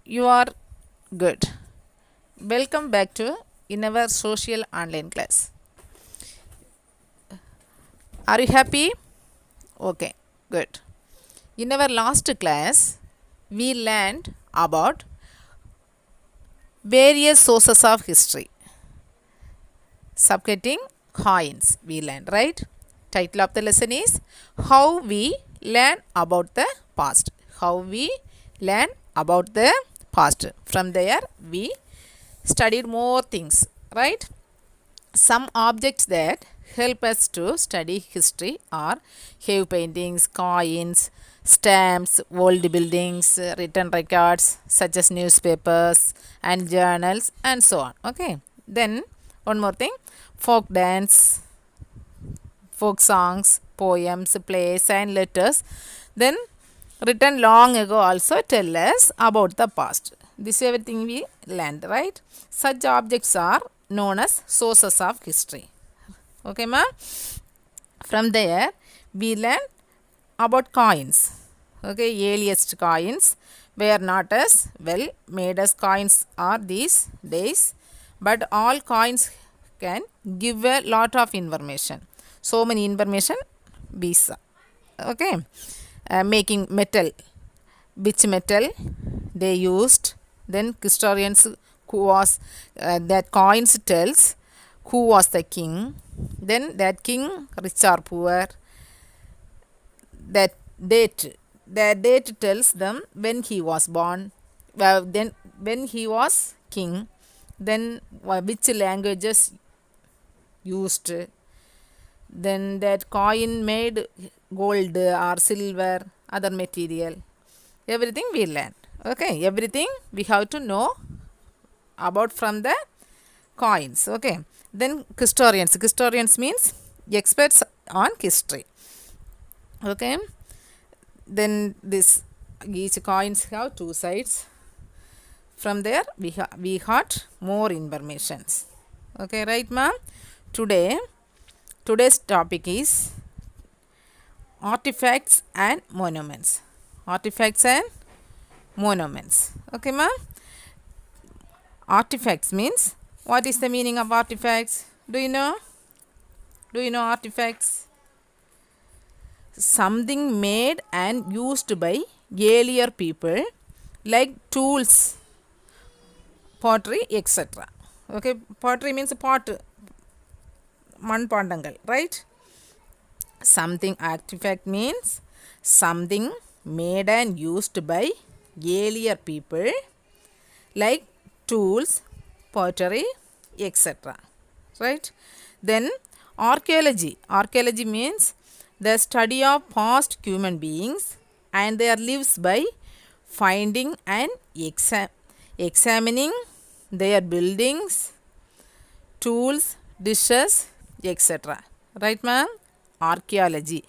you are good. Welcome back to in our social online class. Are you happy? Okay, good. In our last class, we learned about various sources of history. Subjecting coins, we learned, right? Title of the lesson is How We Learn About the Past. How we learn about the past. From there, we studied more things, right? Some objects that help us to study history are cave paintings, coins, stamps, old buildings, written records such as newspapers and journals, and so on. Okay, then one more thing, folk dance, folk songs, poems, plays, and letters. Then written long ago also tell us about the past. This everything we learned, right? Such objects are known as sources of history. Okay, ma'am? From there, we learn about coins. Okay, earliest coins were not as well made as coins are these days, but all coins can give a lot of information. So many information we saw. Okay, making metal, which metal they used, then historians who was that coins tells who was the king, then that king rich or poor, that date tells them when he was born, then when he was king, then which languages used, then that coin made gold or silver, other material, everything we learn. Okay, everything we have to know about from the coins. Okay, then historians means experts on history. Okay, then this each coins have two sides. From there we got more informations. Okay, right, ma'am? Today's topic is artifacts and monuments. Artifacts and monuments. Okay, ma'am? Artifacts means, what is the meaning of artifacts? Do you know? Do you know artifacts? Something made and used by earlier people, like tools, pottery, etc. Okay, pottery means pot, manpandangal, right? Something artifact means something made and used by earlier people, like tools, pottery, etc. Right? Then archaeology means the study of past human beings and their lives by finding and examining their buildings, tools, dishes, etc. Right, ma'am? Archaeology.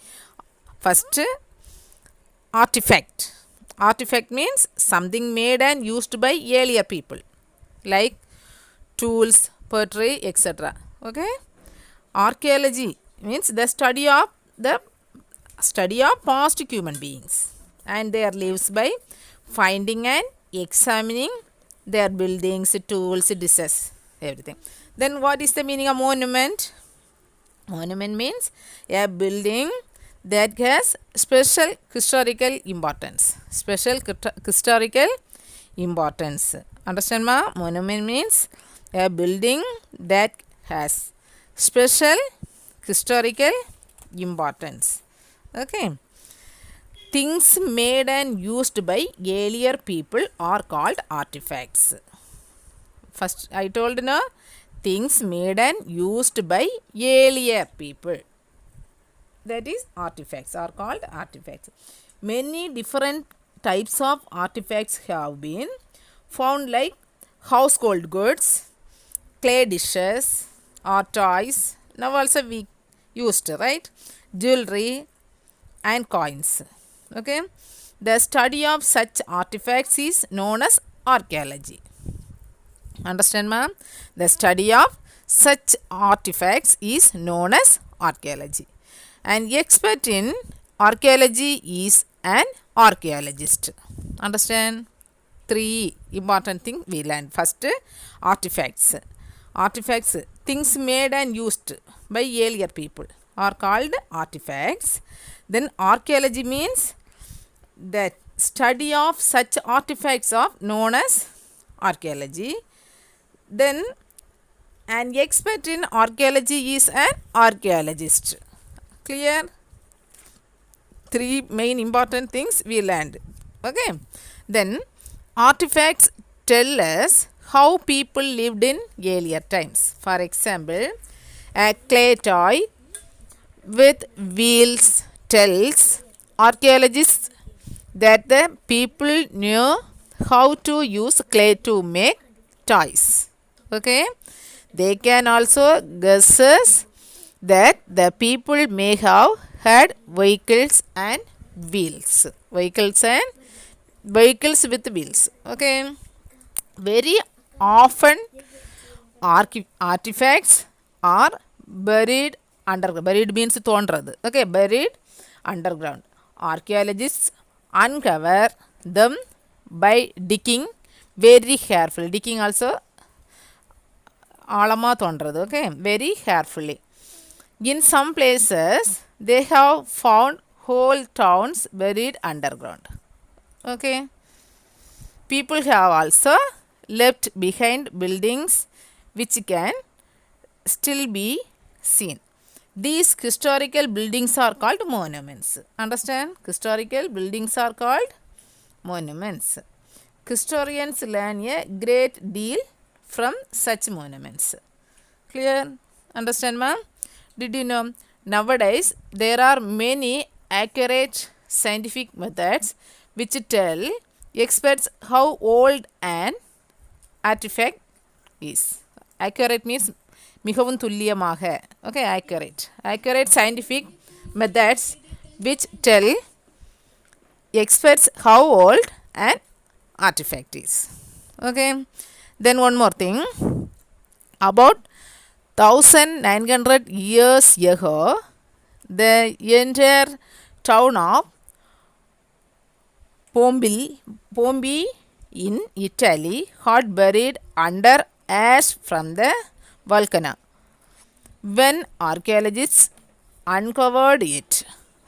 First, artifact. Artifact means something made and used by earlier people, like tools, pottery, etc. Okay. Archaeology means the study of past human beings and their lives by finding and examining their buildings, tools, dishes, everything. Then what is the meaning of monument? Monument means a building that has special historical importance. Special historical importance. Understand, ma? Monument means a building that has special historical importance. Okay. Things made and used by earlier people are called artifacts. First, I told now, things made and used by earlier people, that is artifacts, are called artifacts. Many different types of artifacts have been found, like household goods, clay dishes or toys. Now also we used, right? Jewelry and coins. Okay, the study of such artifacts is known as archaeology. Understand, ma'am? The study of such artifacts is known as archaeology. An expert in archaeology is an archaeologist. Understand? three important things we learned. First, artifacts. Artifacts, things made and used by earlier people, are called artifacts. Then archaeology means the study of such artifacts are known as archaeology. Then an expert in archaeology is an archaeologist. Clear? Three main important things we learned. Okay. Then artifacts tell us how people lived in earlier times. For example, a clay toy with wheels tells archaeologists that the people knew how to use clay to make toys. Okay. They can also guess that the people may have had vehicles and wheels. Vehicles with wheels. Okay. Very often artifacts are buried underground. Buried means thondrathu. Okay, buried underground. Archaeologists uncover them by digging very carefully. Digging also ஆழமாக தோன்றது. Okay, very carefully. In some places they have found whole towns buried underground. Okay, people have also left behind buildings which can still be seen. These historical buildings are called monuments. Understand? Historical buildings are called monuments. Historians learn a great deal from such monuments. Clear? Understand, ma'am? Did you know nowadays there are many accurate scientific methods which tell experts how old an artifact is. Accurate means மிகவும் துல்லியமாக. Okay, accurate scientific methods which tell experts how old an artifact is. Okay, then one more thing, about 1900 years ago the entire town of Pompeii in Italy had buried under ash from the volcano. When archaeologists uncovered it,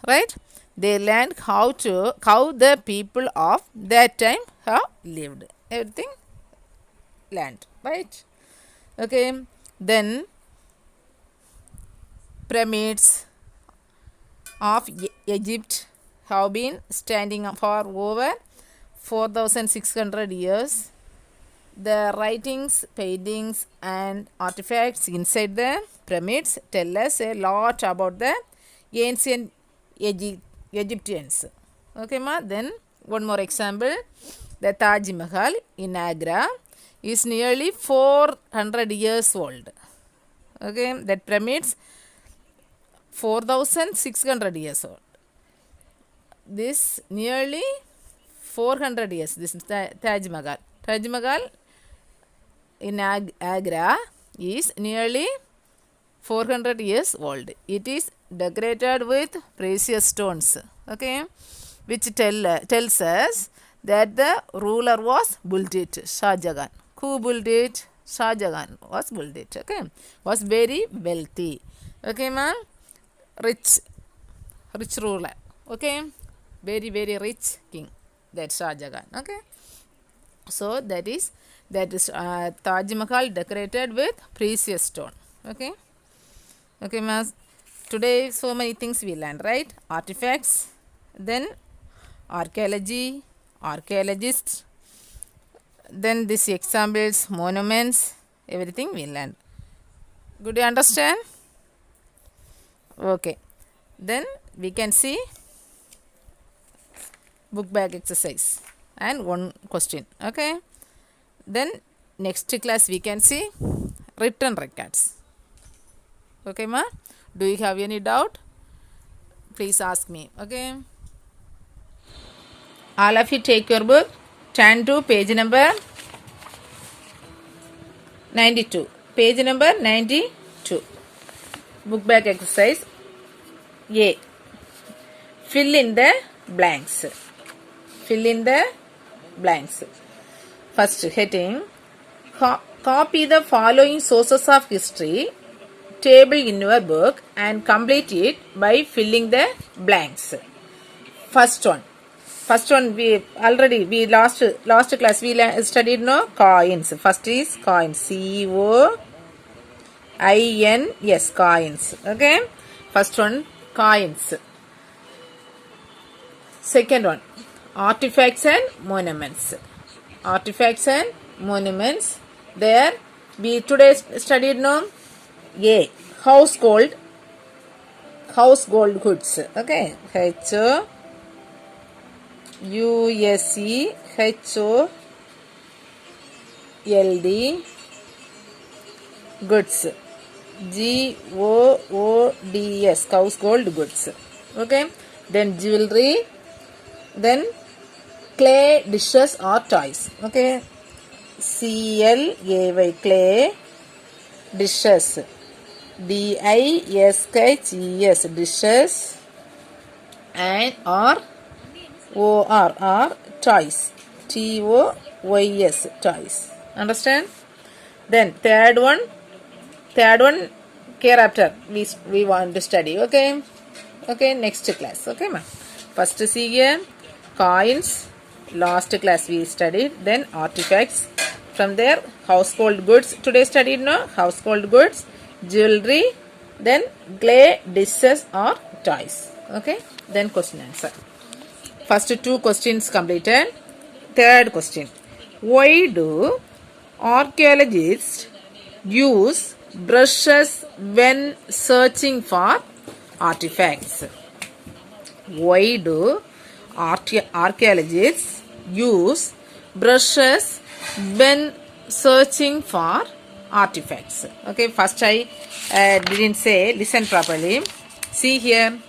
right, they learned how the people of that time have lived. Everything learned, right? Okay, then pyramids of Egypt have been standing for over 4,600 years. The writings, paintings and artifacts inside the pyramids tell us a lot about the ancient Egyptians. Okay, ma? Then one more example, the Taj Mahal in Agra is nearly 400 years old. Okay, that pyramids 4,600 years old. This nearly 400 years. This is Taj Mahal. Taj Mahal in Agra is nearly 400 years old. It is decorated with precious stones. Okay, which tells us that the ruler was built it, Shah Jahan. Who built it? Shah Jahan was built it. Okay, was very wealthy. Okay, ma'am, rich ruler. Okay, very rich king, that Shah Jahan. Okay, so that is Taj Mahal decorated with precious stone. Okay, okay, ma'am. Today so many things we learned, right? Artifacts, then archaeology, archaeologists, then these examples, monuments, everything we learned. Good, you understand? Okay, then we can see book bag exercise and one question. Okay, then next class we can see written records. Okay, ma? Do you have any doubt? Please ask me. Okay, all of you take your book, turn to page number 92. Page number 92. Book back exercise A. Fill in the blanks. Fill in the blanks. First heading, copy the following sources of history table in your book and complete it by filling the blanks. First one we last class we studied no coins. First is coins, COINS, coins. Okay, first one coins. Second one, artifacts and monuments. Artifacts and monuments. There we today studied no A, household goods. Okay, HOUSEHOLD goods, GOODS, household goods. Okay, then jewelry, then clay dishes or toys. Okay, CLAY, clay dishes, DISHES, dishes, and OR toys, TOYS, toys. Understand? Then third one hereafter we want to study. Okay, next class. Okay, ma'am. First see here coins, last class we studied. Then artifacts, from there household goods, today studied no household goods, jewelry, then clay dishes or toys. Okay, then question answer. First two questions completed. Third question, why do archaeologists use brushes when searching for artifacts? Why do archaeologists use brushes when searching for artifacts? Okay, first I didn't say, listen properly. See here,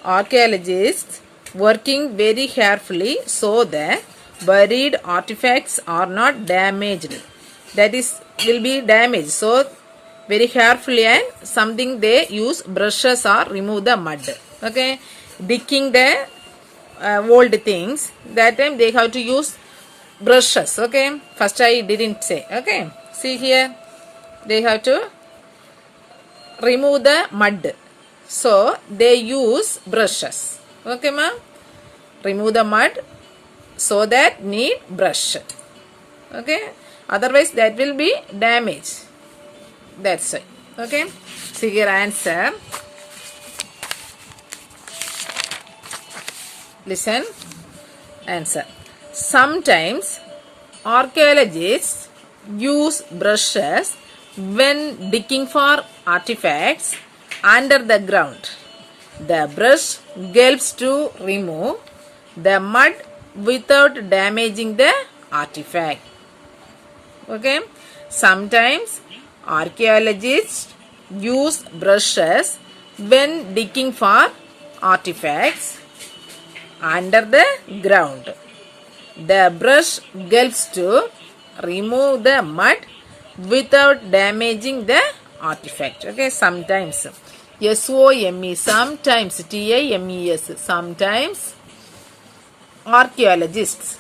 archaeologists working very carefully so that buried artifacts are not damaged. That is, will be damaged. So very carefully and something they use brushes or remove the mud. Okay, digging the old things, that time they have to use brushes. Okay, first I didn't say. Okay, see here, they have to remove the mud, so they use brushes. Okay, ma'am, remove the mud, so that need brush. Okay, otherwise that will be damaged. That's it. Okay, see here answer. Listen, answer. Sometimes archaeologists use brushes when digging for artifacts under the ground. The brush helps to remove the mud without damaging the artifact. Okay, sometimes archaeologists use brushes when digging for artifacts under the ground. The brush helps to remove the mud without damaging the artifact. Okay, sometimes. SOME, sometimes. TIMES, sometimes. Archaeologists.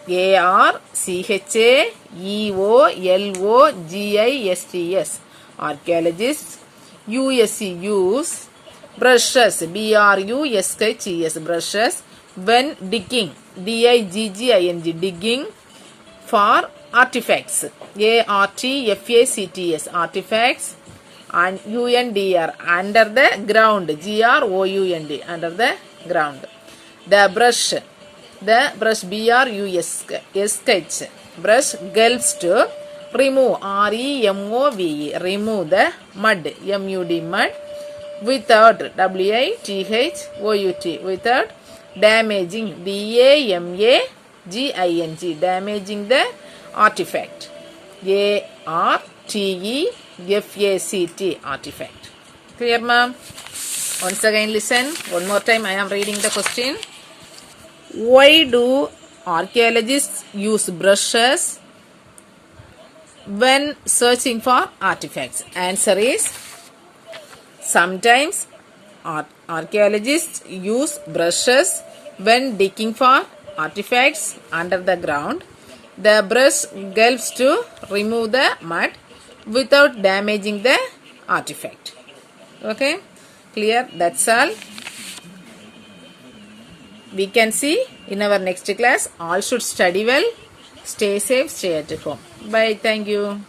ARCHAEOLOGISTS, archaeologists. USE, use brushes, BRUSHES, brushes when digging, DIGGING, digging for artifacts, ARTFACTS, artifacts, and UNDR, under the ground, GROUND, under the ground. The brush BRUSH, brush helps to remove, REMOVE, remove the mud, MUD, mud, without, WITHOUT, without damaging, DAMAGING, damaging the artifact, ARTEFACT, artifact. Clear, ma'am? Once again listen, one more time I am reading the question. Why do archaeologists use brushes when searching for artifacts? Answer is, sometimes archaeologists use brushes when digging for artifacts under the ground. the brush helps to remove the mud without damaging the artifact. Okay, clear? That's all. We can see in our next class. All should study well. Stay safe, stay at home. Bye. Thank you.